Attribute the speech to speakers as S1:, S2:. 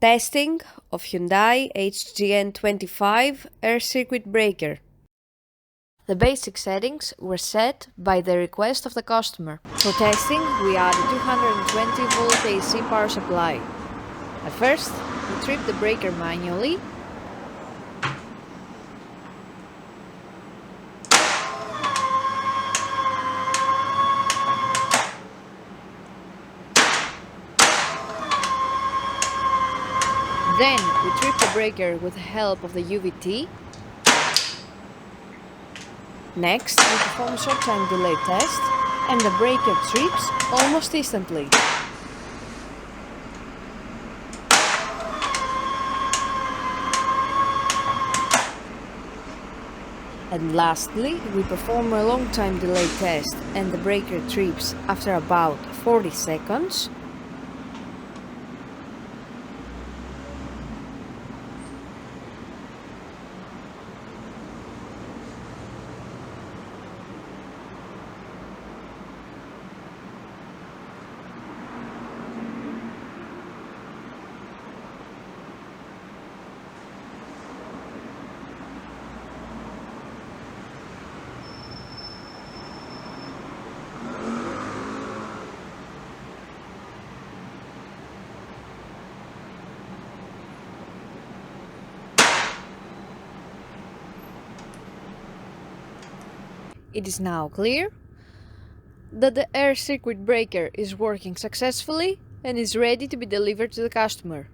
S1: Testing of Hyundai HGN25 air circuit breaker. The basic settings were set by the request of the customer. For testing, we added 220 volt AC power supply. At first, we tripped the breaker manually. Then we tripped the breaker with the help of the UVT. Next, we perform a short time delay test, and the breaker trips almost instantly. And lastly, we perform a long time delay test, and the breaker trips after about 40 seconds. It is now clear that the air circuit breaker is working successfully and is ready to be delivered to the customer.